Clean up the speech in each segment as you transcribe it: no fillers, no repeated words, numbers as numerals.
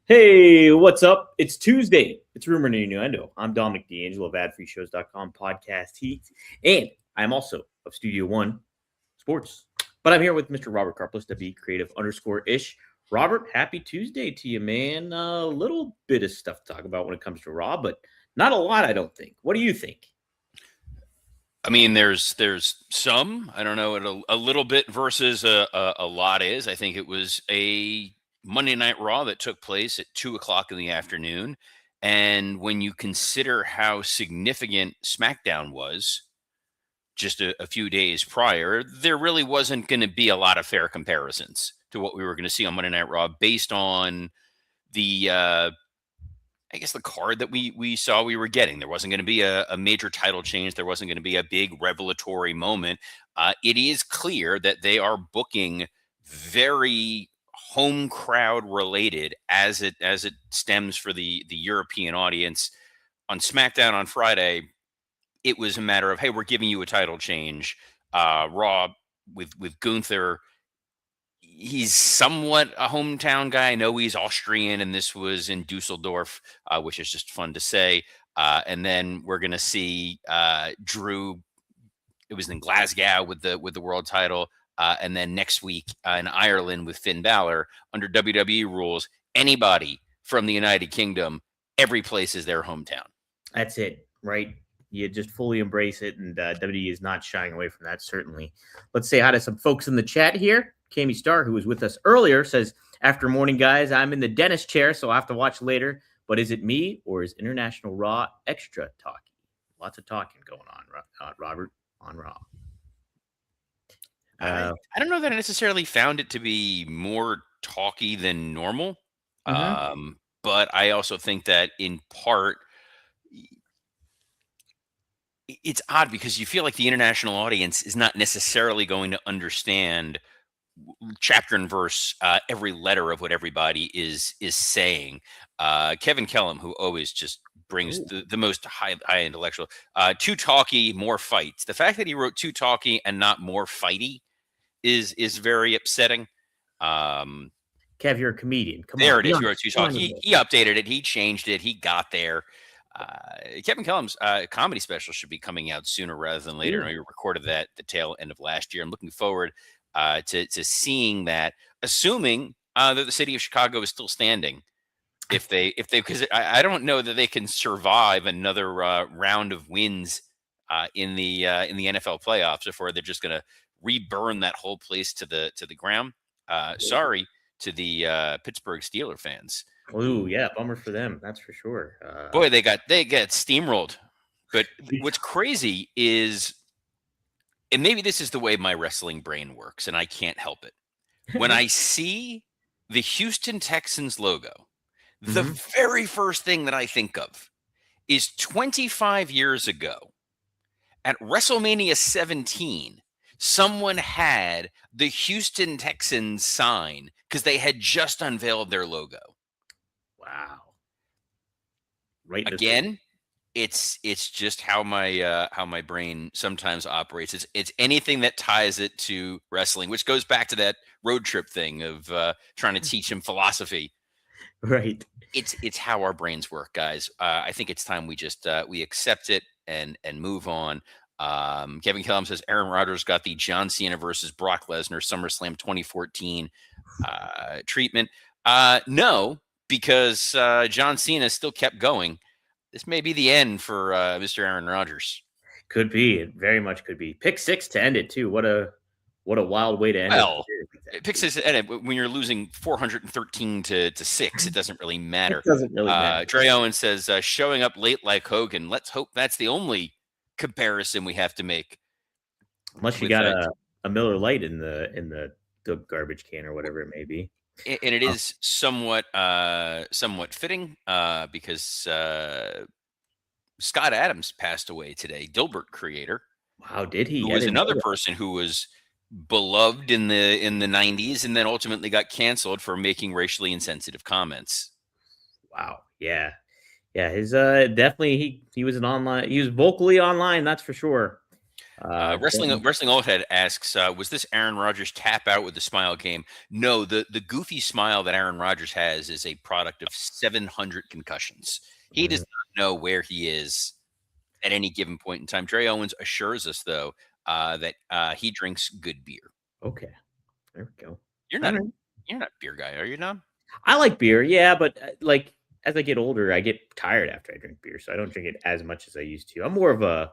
Hey, what's up? It's Tuesday. It's Rumor and Innuendo. I'm Dominic D'Angelo of AdFreeShows.com podcast Heat, and I'm also of Studio One Sports. But I'm here with Mr. Robert Karplis, WB Creative _ish. Robert, happy Tuesday to you, man. A little bit of stuff to talk about when it comes to Raw, but not a lot, I don't think. What do you think? I mean, there's some. I don't know what a little bit versus a lot is. I think it was a Monday Night Raw that took place at 2:00 in the afternoon, and when you consider how significant SmackDown was just a few days prior, there really wasn't going to be a lot of fair comparisons to what we were going to see on Monday Night Raw based on the I guess the card that we saw we were getting. There wasn't going to be a major title change. There wasn't going to be a big revelatory moment. It is clear that they are booking very home crowd related as it stems for the European audience. On SmackDown on Friday, it was a matter of, hey, we're giving you a title change. Raw with Gunther, he's somewhat a hometown guy. I know he's Austrian, and this was in Dusseldorf, which is just fun to say. And then we're gonna see Drew. It was in Glasgow with the world title, and then next week in Ireland with Finn Balor. Under WWE rules, anybody from the United Kingdom, every place is their hometown. That's it, right? You just fully embrace it, and WWE is not shying away from that, certainly. Let's say hi to some folks in the chat here. Cami Starr, who was with us earlier, says, after morning, guys, I'm in the dentist chair, so I'll have to watch later. But is it me or is International Raw extra talky? Lots of talking going on, Robert, on Raw. I don't know that I necessarily found it to be more talky than normal. But I also think that in part, it's odd because you feel like the international audience is not necessarily going to understand chapter and verse every letter of what everybody is saying. Kevin Kellum, who always just brings the most high intellectual, too talky, more fights. The fact that he wrote too talky and not more fighty is very upsetting. Kev, you're a comedian. Come there on. It is. He wrote too talky. He updated it. He changed it. He got there. Kevin Kellum's comedy special should be coming out sooner rather than later. We recorded that the tail end of last year. I'm looking forward to seeing that, assuming that the city of Chicago is still standing. If they, because I don't know that they can survive another round of wins in the NFL playoffs before they're just going to reburn that whole place to the ground. Sorry to the Pittsburgh Steelers fans. Oh yeah, bummer for them. That's for sure. Boy, they get steamrolled. But what's crazy is, and maybe this is the way my wrestling brain works, and I can't help it. When I see the Houston Texans logo, the very first thing that I think of is 25 years ago at WrestleMania 17, someone had the Houston Texans sign because they had just unveiled their logo. Wow. Right. Again, it's just how my brain sometimes operates. It's anything that ties it to wrestling, which goes back to that road trip thing of trying to teach him philosophy. Right. It's how our brains work, guys. I think it's time we just we accept it and move on. Kevin Kellum says Aaron Rodgers got the John Cena versus Brock Lesnar SummerSlam 2014 treatment. No, because John Cena still kept going. This may be the end for Mr. Aaron Rodgers. Could be. It very much could be. Pick six to end it too. What a wild way to end it. Pick six to end it when you're losing 413 to 6. It doesn't really matter. It doesn't really matter. Trey Owen says showing up late like Hogan. Let's hope that's the only comparison we have to make. Unless you got a Miller Lite in the garbage can or whatever it may be. And it is somewhat fitting because Scott Adams passed away today. Dilbert creator. Wow, did he? Who was another person who was beloved in the 90s and then ultimately got canceled for making racially insensitive comments. Wow. Yeah. His definitely he was an online. He was vocally online. That's for sure. Wrestling Old Head asks, was this Aaron Rodgers tap out with the smile game? No, the goofy smile that Aaron Rodgers has is a product of 700 concussions. He does not know where he is at any given point in time. Trey Owens assures us, though, that he drinks good beer. Okay, there we go. You're not a beer guy, are you, Dom? I like beer, yeah, but like as I get older, I get tired after I drink beer, so I don't drink it as much as I used to. I'm more of a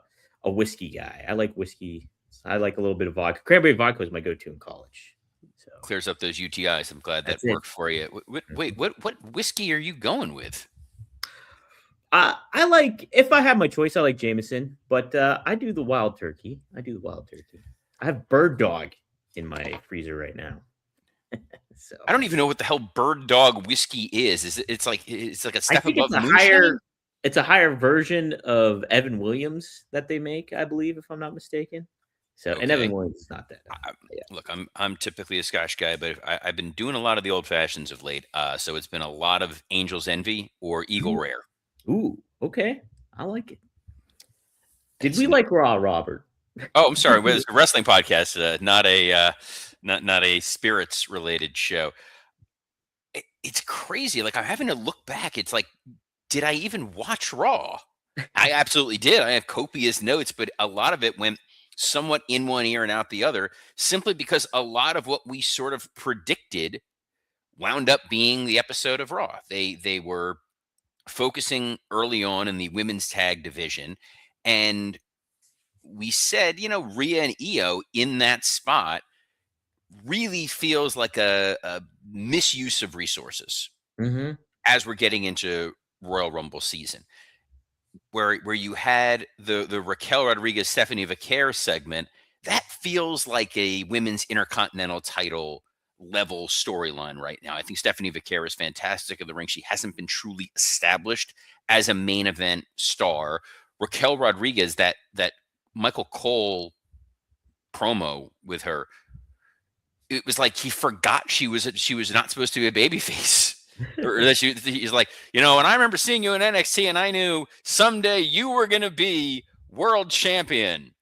whiskey guy. I like whiskey. I like a little bit of vodka. Cranberry vodka was my go-to in college. So clears up those UTIs. I'm glad that worked for you. Wait, what whiskey are you going with? I like, if I have my choice, I like Jameson, but I do the Wild Turkey. I have Bird Dog in my freezer right now. So I don't even know what the hell Bird Dog whiskey is. It's like a step above moonshine? It's a higher version of Evan Williams that they make, I believe, if I'm not mistaken. So, okay. And Evan Williams is not that. Look, I'm typically a Scotch guy, but I've been doing a lot of the old fashions of late. So it's been a lot of Angel's Envy or Eagle Rare. Ooh, okay, I like it. Did we like Raw, Robert? Oh, I'm sorry. It's a wrestling podcast, not a spirits related show. It's crazy. Like, I'm having to look back. It's like, did I even watch Raw? I absolutely did. I have copious notes, but a lot of it went somewhat in one ear and out the other, simply because a lot of what we sort of predicted wound up being the episode of Raw. They were focusing early on in the women's tag division, and we said, Rhea and Io in that spot really feels like a misuse of resources as we're getting into Royal Rumble season, where you had the Raquel Rodriguez, Stephanie Vaquer segment. That feels like a women's intercontinental title level storyline right now. I think Stephanie Vaquer is fantastic in the ring. She hasn't been truly established as a main event star. Raquel Rodriguez, that Michael Cole promo with her, it was like he forgot she was not supposed to be a babyface. Or that he's like, and I remember seeing you in NXT and I knew someday you were going to be world champion.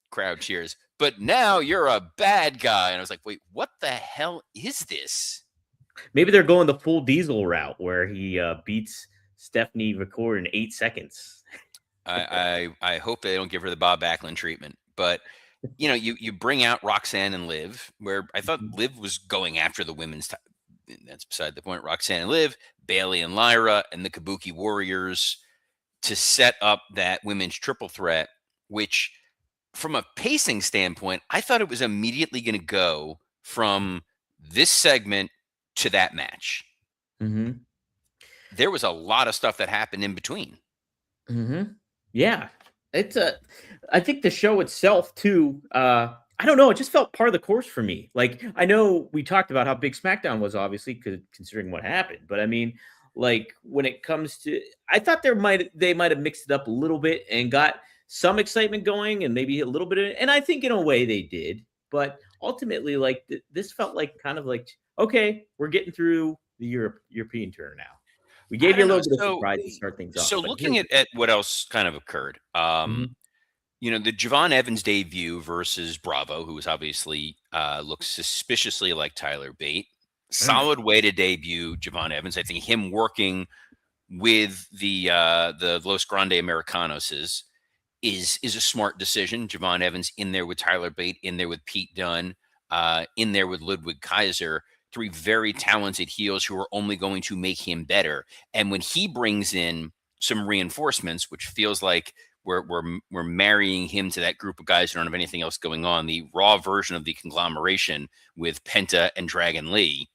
Crowd cheers. But now you're a bad guy. And I was like, wait, what the hell is this? Maybe they're going the full Diesel route where he beats Stephanie Vaquer in 8 seconds. I hope they don't give her the Bob Backlund treatment. But, you bring out Roxanne and Liv, where I thought Liv was going after the women's time. That's beside the point. Roxanne and Liv, Bayley and Lyra, and the Kabuki Warriors to set up that women's triple threat, which from a pacing standpoint, I thought it was immediately going to go from this segment to that match. There was a lot of stuff that happened in between. Yeah. I think the show itself too, I don't know. It just felt part of the course for me. Like, I know we talked about how big SmackDown was, obviously, considering what happened. But I mean, like, when it comes to, I thought they might have mixed it up a little bit and got some excitement going, and maybe a little bit of it. And I think in a way they did. But ultimately, like, this felt like kind of like, okay, we're getting through the European tour now. We gave you a little bit of surprise to start things off. So looking at what else kind of occurred, the Javon Evans debut versus Bravo, who was obviously looks suspiciously like Tyler Bate. Solid way to debut Javon Evans. I think him working with the Los Grande Americanos is a smart decision. Javon Evans in there with Tyler Bate, in there with Pete Dunne, in there with Ludwig Kaiser. 3 very talented heels who are only going to make him better. And when he brings in some reinforcements, which feels like we're marrying him to that group of guys who don't have anything else going on, the Raw version of the conglomeration with Penta and Dragon Lee,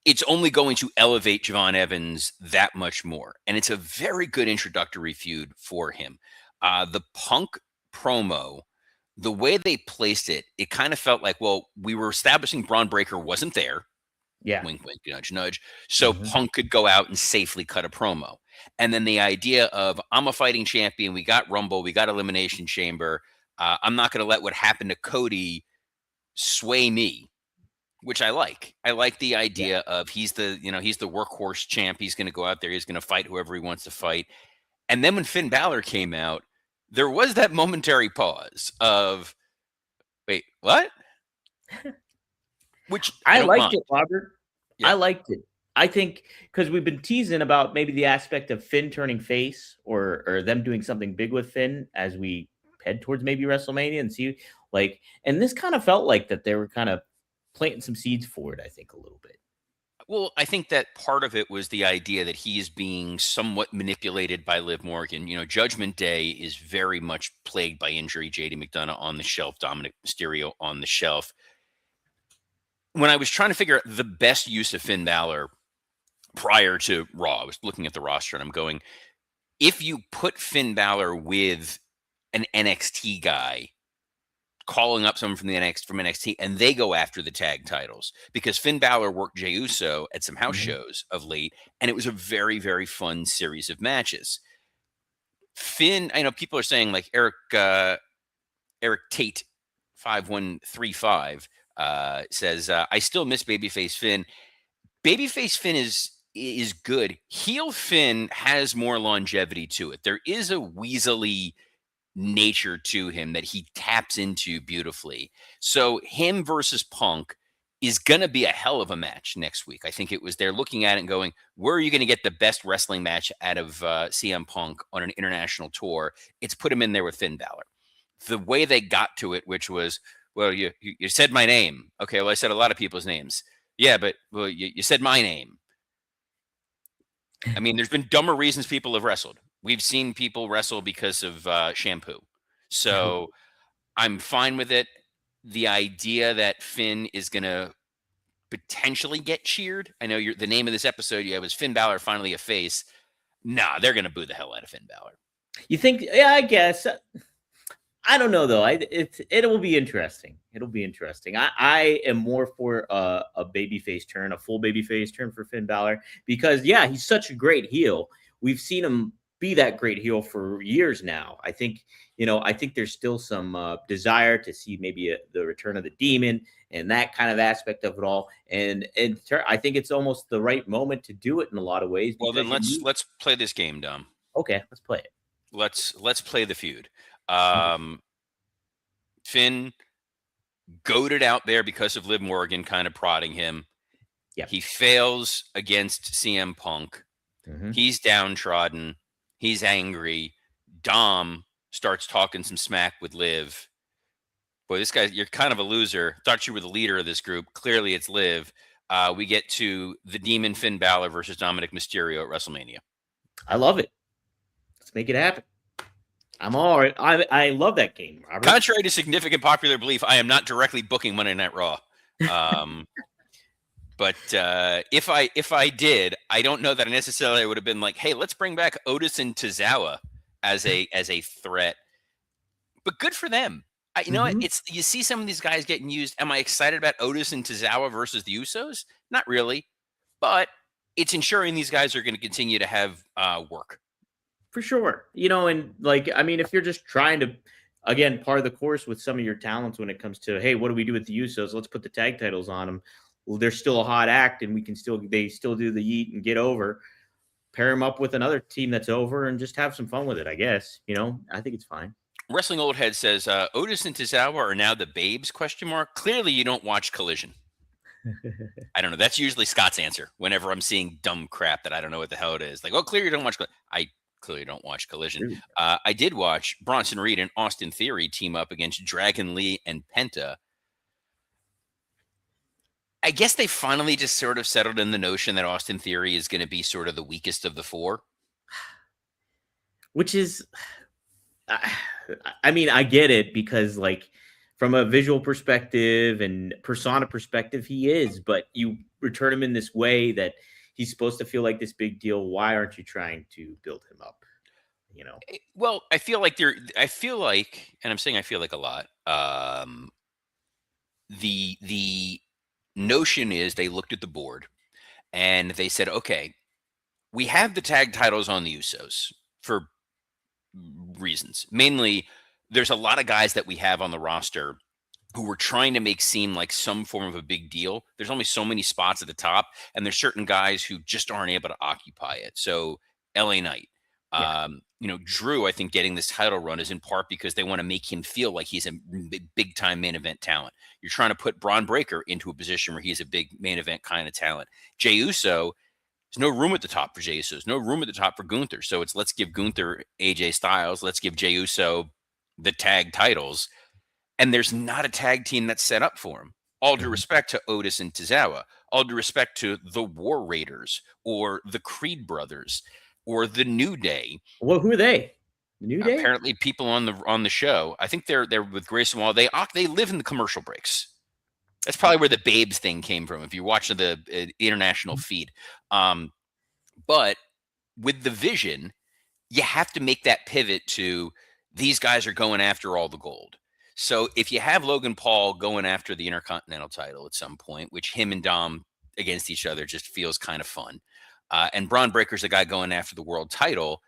it's only going to elevate Javon Evans that much more. And it's a very good introductory feud for him. The Punk promo, the way they placed it, it kind of felt like, well, we were establishing Braun Breaker wasn't there. Yeah. Wink, wink, nudge, nudge. So Punk could go out and safely cut a promo. And then the idea of, I'm a fighting champion. We got Rumble. We got Elimination Chamber. I'm not going to let what happened to Cody sway me, which I like. I like the idea of he's the workhorse champ. He's going to go out there. He's going to fight whoever he wants to fight. And then when Finn Balor came out, there was that momentary pause of, wait, what? Which I I don't liked mind. it, Robert. I Yeah. liked it. I think because we've been teasing about maybe the aspect of Finn turning face or them doing something big with Finn as we head towards maybe WrestleMania and see like, and this kind of felt like that they were kind of planting some seeds for it, I think, a little bit. Well, I think that part of it was the idea that he is being somewhat manipulated by Liv Morgan. Judgment Day is very much plagued by injury. JD McDonough on the shelf, Dominic Mysterio on the shelf. When I was trying to figure out the best use of Finn Balor prior to Raw, I was looking at the roster and I'm going, if you put Finn Balor with an NXT guy, calling up someone from NXT, and they go after the tag titles, because Finn Balor worked Jey Uso at some house Mhm. shows of late, and it was a very, very fun series of matches. Finn, I know people are saying like Eric Tate 5135 says, I still miss Babyface Finn. Babyface Finn is good. Heel Finn has more longevity to it. There is a weaselly nature to him that he taps into beautifully. So him versus Punk is going to be a hell of a match next week. I think they're looking at it and going, where are you going to get the best wrestling match out of CM Punk on an international tour? It's put him in there with Finn Balor. The way they got to it, which was, well, you said my name. Okay, well, I said a lot of people's names. Yeah, but well, you said my name. I mean, there's been dumber reasons people have wrestled. We've seen people wrestle because of shampoo. So I'm fine with it. The idea that Finn is going to potentially get cheered. I know the name of this episode was Finn Balor finally a face. Nah, they're going to boo the hell out of Finn Balor. You think? Yeah, I guess. I don't know though. It will be interesting. It'll be interesting. I am more for a babyface turn, a full babyface turn for Finn Balor because yeah, he's such a great heel. We've seen him be that great heel for years now. I think I think there's still some desire to see maybe the return of the demon and that kind of aspect of it all. And I think it's almost the right moment to do it in a lot of ways Well, then because you need. let's play this game, Dom. Okay, let's play it. Let's play the feud. Mhm. Finn goaded out there because of Liv Morgan kind of prodding him. Yeah. He fails against CM Punk. Mhm. He's downtrodden. He's angry. Dom starts talking some smack with Liv. Boy, this guy, you're kind of a loser. Thought you were the leader of this group. Clearly, it's Liv. We get to the Demon Finn Balor versus Dominic Mysterio at WrestleMania. I love it. Let's make it happen. I'm all right. I love that game, Robert. Contrary to significant popular belief, I am not directly booking Monday Night Raw. But if I did, I don't know that I necessarily would have been like, hey, let's bring back Otis and Tozawa as a threat. But good for them. You know what? It's you see some of these guys getting used. Am I excited about Otis and Tozawa versus the Usos? Not really, but it's ensuring these guys are going to continue to have work. For sure. And like, I mean, if you're just trying to, again, part of the course with some of your talents when it comes to, hey, what do we do with the Usos? Let's put the tag titles on them. Well, they're still a hot act and they still do the yeet and get over. Pair them up with another team that's over and just have some fun with it, I guess. I think it's fine. Wrestling Old Head says Otis and Tozawa are now the babes? ? Clearly, you don't watch Collision. I don't know. That's usually Scott's answer whenever I'm seeing dumb crap that I don't know what the hell it is. Like, oh, clearly you don't watch. I clearly don't watch Collision. I did watch Bronson Reed and Austin Theory team up against Dragon Lee and Penta. I guess they finally just sort of settled in the notion that Austin Theory is going to be sort of the weakest of the four. Which is, I mean, I get it because like from a visual perspective and persona perspective, he is, but you return him in this way that he's supposed to feel like this big deal. Why aren't you trying to build him up? Well, I feel like, and I'm saying I feel like a lot. The notion is they looked at the board and they said, okay, we have the tag titles on the Usos for reasons. Mainly, there's a lot of guys that we have on the roster who we're trying to make seem like some form of a big deal. There's only so many spots at the top, and there's certain guys who just aren't able to occupy it. So LA Knight, Yeah. Drew, I think getting this title run is in part because they want to make him feel like he's a big time main event talent. You're trying to put Braun Breaker into a position where he's a big main event kind of talent. Jey Uso, there's no room at the top for Jey Uso. There's no room at the top for Gunther. So it's let's give Gunther AJ Styles. Let's give Jey Uso the tag titles. And there's not a tag team that's set up for him. All due respect to Otis and Tozawa. All due respect to the War Raiders or the Creed Brothers or the New Day. Well, who are they? The New Day? Apparently, people on the show. I think they're with Grayson Waller. They live in the commercial breaks. That's probably where the Babes thing came from. If you're watching the international feed, but with the vision, you have to make that pivot to these guys are going after all the gold. So if you have Logan Paul going after the Intercontinental title at some point, which him and Dom against each other just feels kind of fun, and Braun Breaker's the guy going after the world title,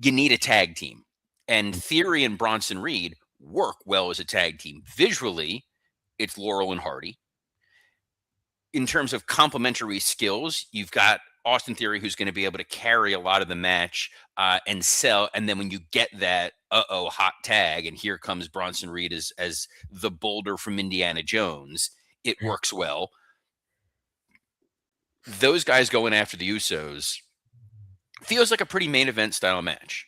you need a tag team. And Theory and Bronson Reed work well as a tag team. Visually, it's Laurel and Hardy. In terms of complementary skills, you've got Austin Theory, who's going to be able to carry a lot of the match and sell. And then when you get that hot tag, and here comes Bronson Reed as the boulder from Indiana Jones, it works well. Those guys going after the Usos feels like a pretty main event style match.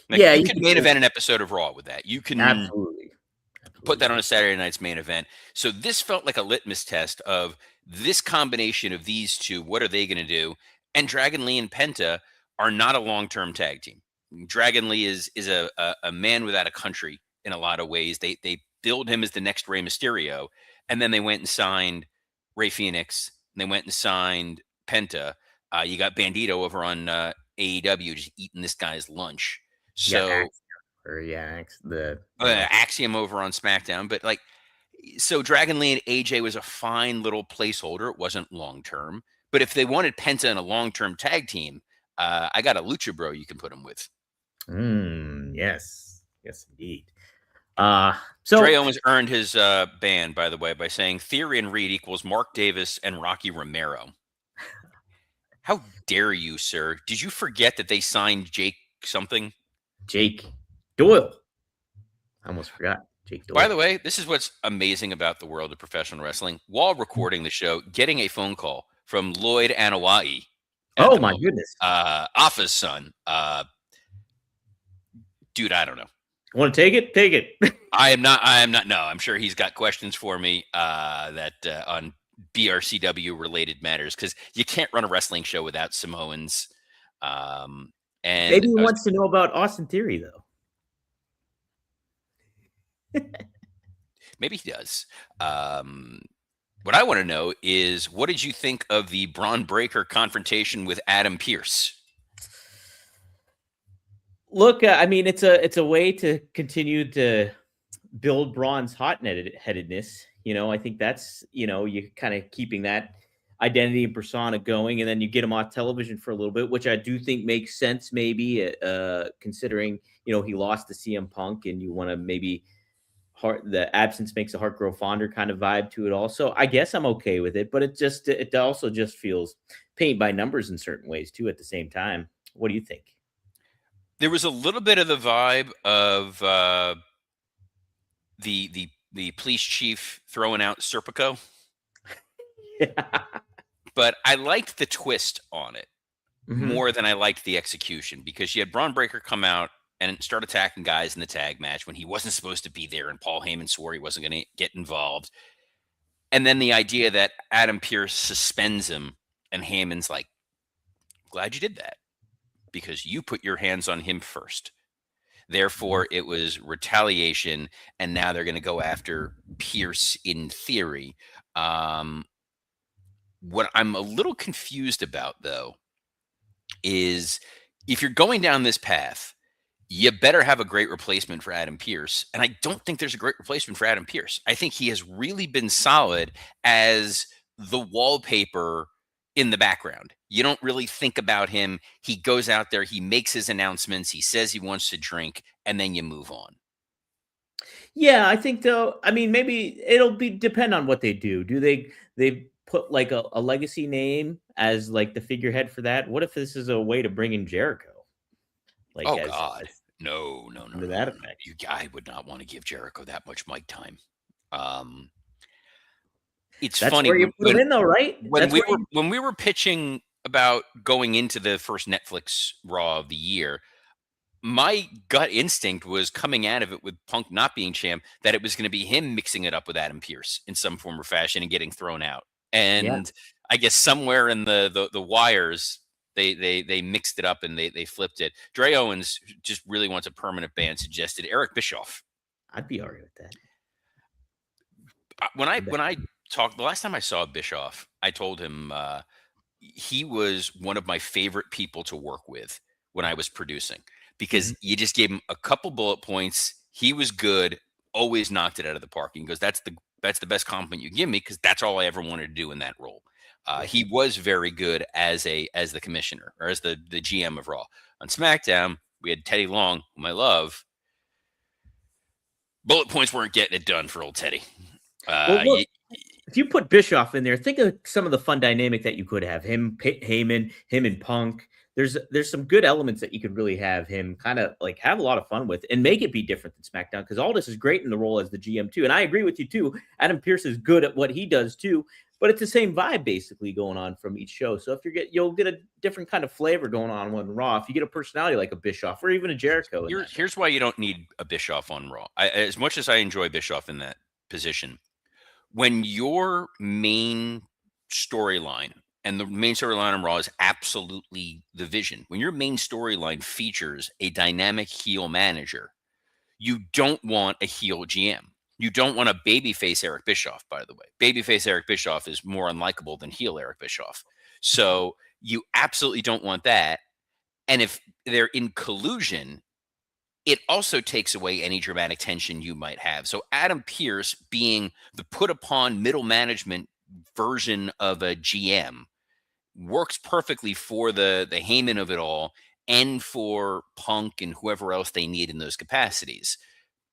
Like, yeah, you can main event an episode of Raw with that. You can absolutely put that on a Saturday night's main event. So this felt like a litmus test of this combination of these two. What are they going to do? And Dragon Lee and Penta are not a long-term tag team. Dragon Lee is a man without a country in a lot of ways. They billed him as the next Rey Mysterio, and then they went and signed Rey Fenix, and they went and signed Penta. You got Bandito over on AEW just eating this guy's lunch. So Axiom over on SmackDown, but so Dragon Lee and AJ was a fine little placeholder. It wasn't long term, but if they wanted Penta in a long term tag team, I got a Lucha Bro you can put him with. Yes, indeed. So Trey Owens earned his ban, by the way, by saying Theory and Reed equals Mark Davis and Rocky Romero. How dare you, sir? Did you forget that they signed Jake something? Jake Doyle. I almost forgot. Jake Doyle. By the way, this is what's amazing about the world of professional wrestling. While recording the show, getting a phone call from Lloyd Anawai. Oh my goodness. Office son. Dude, I don't know. Want to take it? Take it. I am not. No, I'm sure he's got questions for me that on BRCW related matters, because you can't run a wrestling show without Samoans. And maybe he wants to know about Austin Theory, though. Maybe he does. What I want to know is, what did you think of the Braun Breaker confrontation with Adam Pearce? Look, I mean, it's a way to continue to build Braun's hot-headedness. I think that's, you kind of keeping that identity and persona going, and then you get him off television for a little bit, which I do think makes sense, maybe, considering, he lost to CM Punk, and you want to maybe the absence makes the heart grow fonder kind of vibe to it also. I guess I'm okay with it, but it also just feels paint by numbers in certain ways too at the same time. What do you think? There was a little bit of the vibe of the police chief throwing out Serpico. Yeah. But I liked the twist on it more than I liked the execution, because you had Braun Breaker come out and start attacking guys in the tag match when he wasn't supposed to be there, and Paul Heyman swore he wasn't going to get involved. And then the idea that Adam Pearce suspends him, and Heyman's like, glad you did that, because you put your hands on him first. Therefore, it was retaliation, and now they're going to go after Pearce in theory. What I'm a little confused about, though, is if you're going down this path, you better have a great replacement for Adam Pearce. And I don't think there's a great replacement for Adam Pearce. I think he has really been solid as the wallpaper in the background. You don't really think about him. He goes out there, he makes his announcements, he says he wants to drink, and then you move on. Yeah, I think, though, I mean, maybe it'll depend on what they do. Do they put like a legacy name as like the figurehead for that? What if this is a way to bring in Jericho? Like Oh as God, no, no, no, to no, that no. effect. I would not want to give Jericho that much mic time. Um, it's That's funny where you put him in, though, right? That's where you. when we were pitching about going into the first Netflix Raw of the year, my gut instinct was coming out of it with Punk not being champ that it was going to be him mixing it up with Adam Pearce in some form or fashion and getting thrown out. Yeah, And I guess somewhere in the wires they mixed it up and they flipped it. Dre Owens just really wants a permanent ban. Suggested Eric Bischoff. I'd be alright with that. When I talked the last time I saw Bischoff, I told him he was one of my favorite people to work with when I was producing because Mhm. you just gave him a couple bullet points. He was good, always knocked it out of the park. And he goes, that's the best compliment you give me because that's all I ever wanted to do in that role. Yeah. He was very good as the commissioner or as the GM of Raw. On SmackDown, we had Teddy Long, whom I love. Bullet points weren't getting it done for old Teddy. Well, look, if you put Bischoff in there, think of some of the fun dynamic that you could have him, Heyman, him and Punk. There's some good elements that you could really have him kind of like have a lot of fun with and make it be different than SmackDown because Aldis is great in the role as the GM too, and I agree with you too. Adam Pearce is good at what he does too, but it's the same vibe basically going on from each show. So if you'll get a different kind of flavor going on when Raw. If you get a personality like a Bischoff or even a Jericho, Here's why you don't need a Bischoff on Raw. As much as I enjoy Bischoff in that position, when your main storyline and the main storyline on Raw is absolutely the vision, when your main storyline features a dynamic heel manager, you don't want a heel GM. You don't want a babyface Eric Bischoff, by the way. Babyface Eric Bischoff is more unlikable than heel Eric Bischoff. So you absolutely don't want that. And if they're in collusion, it also takes away any dramatic tension you might have. So Adam Pearce being the put upon middle management version of a GM works perfectly for the Heyman of it all and for Punk and whoever else they need in those capacities.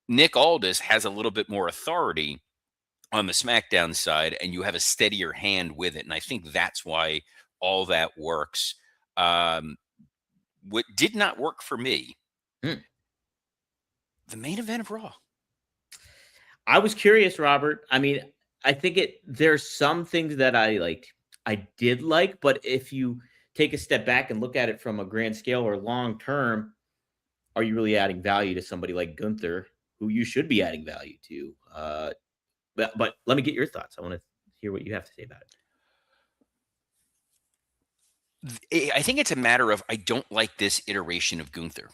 Nick Aldis has a little bit more authority on the SmackDown side, and you have a steadier hand with it. And I think that's why all that works. What did not work for me, Mm. the main event of Raw. I was curious, Robert. I mean, I think there's some things that I did like, but if you take a step back and look at it from a grand scale or long term, are you really adding value to somebody like Gunther, who you should be adding value to? But let me get your thoughts. I want to hear what you have to say about it. I think it's a matter of I don't like this iteration of Gunther.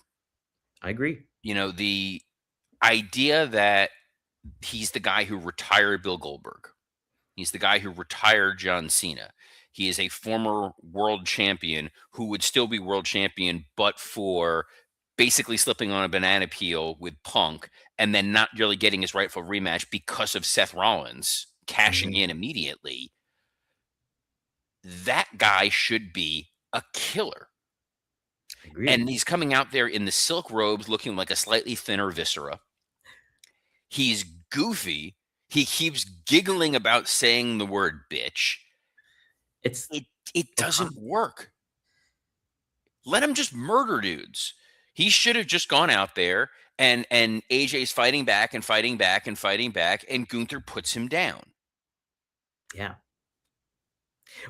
I agree. You know, the idea that he's the guy who retired Bill Goldberg. He's the guy who retired John Cena. He is a former world champion who would still be world champion, but for basically slipping on a banana peel with Punk and then not really getting his rightful rematch because of Seth Rollins cashing in immediately. That guy should be a killer. Agreed. And he's coming out there in the silk robes looking like a slightly thinner Viscera. He's goofy. He keeps giggling about saying the word bitch. It doesn't work. Let him just murder dudes. He should have just gone out there and AJ's fighting back and fighting back and fighting back, and Gunther puts him down. Yeah.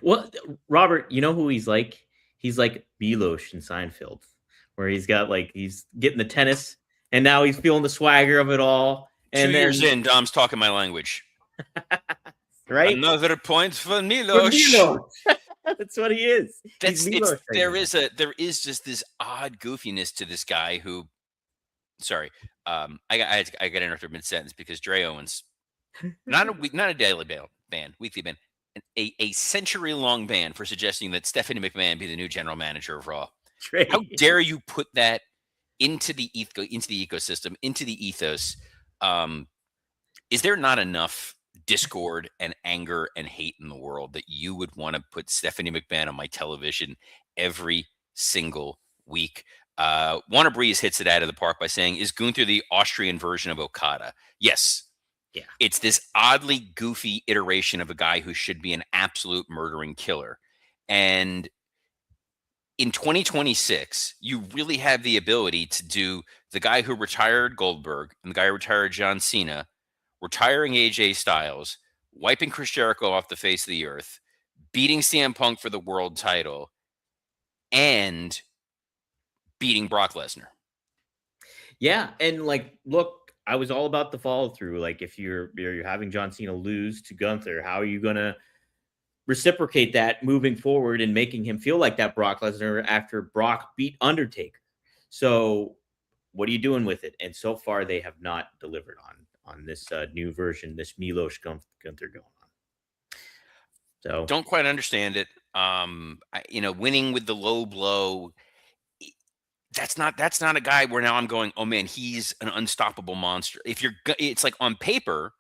Well, Robert, you know who he's like? He's like Milos in Seinfeld, where he's getting the tennis, and now he's feeling the swagger of it all. And 2 years in, Dom's talking my language. Right? Another point for Milos. That's what he is. There is just this odd goofiness to this guy who. Sorry, I got interrupted mid sentence because Dre Owens, not a daily ban, weekly ban, a century long ban for suggesting that Stephanie McMahon be the new general manager of Raw. Dre. How dare you put that into the ecosystem, into the ethos? Is there not enough discord and anger and hate in the world that you would want to put Stephanie McMahon on my television every single week? Warner Breeze hits it out of the park by saying, is Gunther the Austrian version of Okada? Yes. Yeah. It's this oddly goofy iteration of a guy who should be an absolute murdering killer. And in 2026, you really have the ability to do the guy who retired Goldberg and the guy who retired John Cena, retiring AJ Styles, wiping Chris Jericho off the face of the earth, beating CM Punk for the world title, and beating Brock Lesnar. Yeah, and like, look, I was all about the follow through. Like, if you're having John Cena lose to Gunther, how are you gonna reciprocate that moving forward and making him feel like that Brock Lesnar after Brock beat Undertaker? So, what are you doing with it? And so far, they have not delivered on this new version, this Milos Gunther going on. So, Don't quite understand it. Winning with the low blow. That's not a guy where now I'm going, oh man, he's an unstoppable monster. It's like on paper,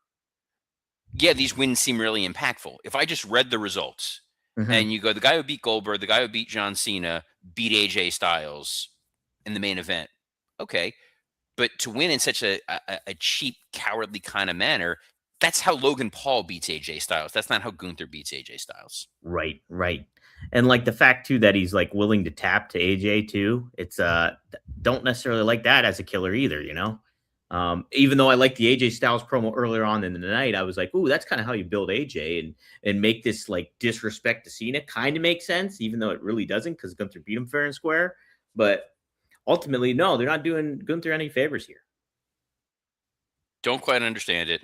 yeah, these wins seem really impactful. If I just read the results and you go, the guy who beat Goldberg, the guy who beat John Cena, beat AJ Styles in the main event, okay, but to win in such a cheap, cowardly kind of manner, that's how Logan Paul beats AJ Styles. That's not how Gunther beats AJ Styles. Right. And like the fact too that he's like willing to tap to AJ too. It's don't necessarily like that as a killer either, you know. Even though I like the AJ Styles promo earlier on in the night, I was like, "Ooh, that's kind of how you build AJ and make this like disrespect to Cena." Kind of makes sense, even though it really doesn't, because Gunther beat him fair and square. But ultimately, no, they're not doing Gunther any favors here. Don't quite understand it.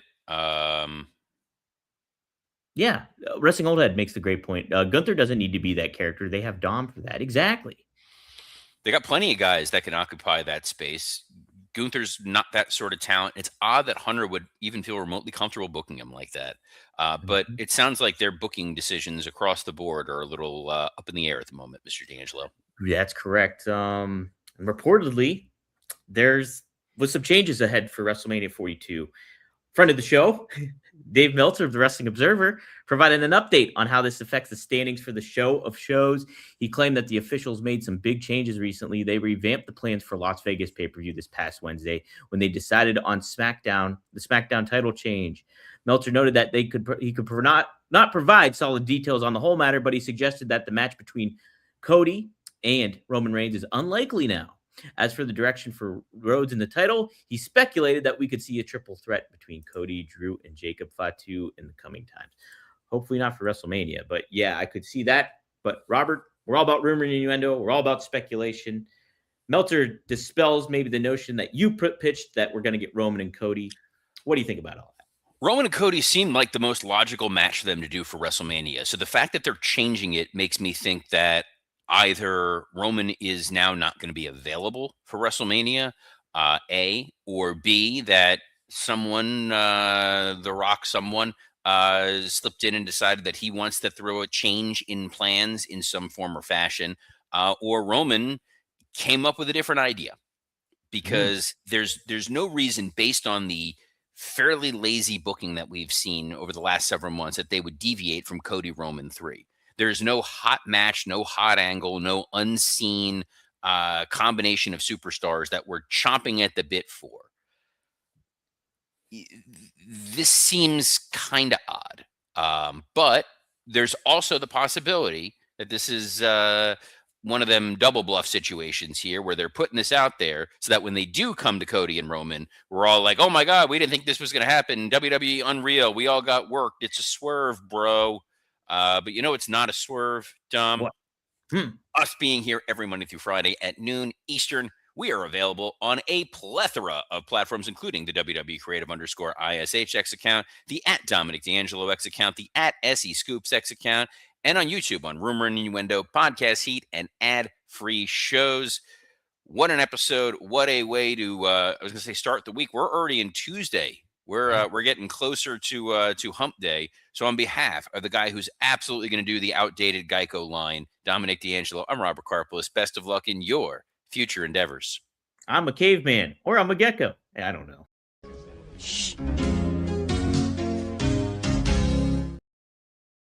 Yeah, Wrestling Old Head makes the great point. Gunther doesn't need to be that character. They have Dom for that. Exactly. They got plenty of guys that can occupy that space. Gunther's not that sort of talent. It's odd that Hunter would even feel remotely comfortable booking him like that. But it sounds like their booking decisions across the board are a little up in the air at the moment, Mr. D'Angelo. Yeah, that's correct. And reportedly, was some changes ahead for WrestleMania 42. Friend of the show, Dave Meltzer of the Wrestling Observer, provided an update on how this affects the standings for the show of shows. He claimed that the officials made some big changes recently. They revamped the plans for Las Vegas pay-per-view this past Wednesday when they decided on the SmackDown title change. Meltzer noted that he could not provide solid details on the whole matter, but he suggested that the match between Cody and Roman Reigns is unlikely now. As for the direction for Rhodes in the title, he speculated that we could see a triple threat between Cody, Drew, and Jacob Fatu in the coming times. Hopefully not for WrestleMania, but yeah, I could see that. But Robert, we're all about rumor and innuendo. We're all about speculation. Meltzer dispels maybe the notion that you pitched that we're going to get Roman and Cody. What do you think about all that? Roman and Cody seem like the most logical match for them to do for WrestleMania. So the fact that they're changing it makes me think that either Roman is now not going to be available for WrestleMania, A, or B, that someone, The Rock, slipped in and decided that he wants to throw a change in plans in some form or fashion, or Roman came up with a different idea, because there's no reason, based on the fairly lazy booking that we've seen over the last several months, that they would deviate from Cody Roman 3. There's no hot match, no hot angle, no unseen combination of superstars that we're chomping at the bit for. This seems kind of odd. But there's also the possibility that this is one of them double bluff situations here, where they're putting this out there so that when they do come to Cody and Roman, we're all like, oh my God, we didn't think this was going to happen. WWE unreal. We all got worked. It's a swerve, bro. But it's not a swerve, Dom. What? Us being here every Monday through Friday at noon Eastern, we are available on a plethora of platforms, including the WWE Creative _ISHX account, the @Dominic D'Angelo X account, the @SE Scoops X account, and on YouTube on Rumor and Innuendo, Podcast Heat, and ad-free shows. What an episode. What a way to, start the week. We're already in Tuesday. We're getting closer to Hump Day. So on behalf of the guy who's absolutely going to do the outdated Geico line, Dominic D'Angelo, I'm Robert Karpolis. Best of luck in your future endeavors. I'm a caveman, or I'm a gecko. I don't know. Shh.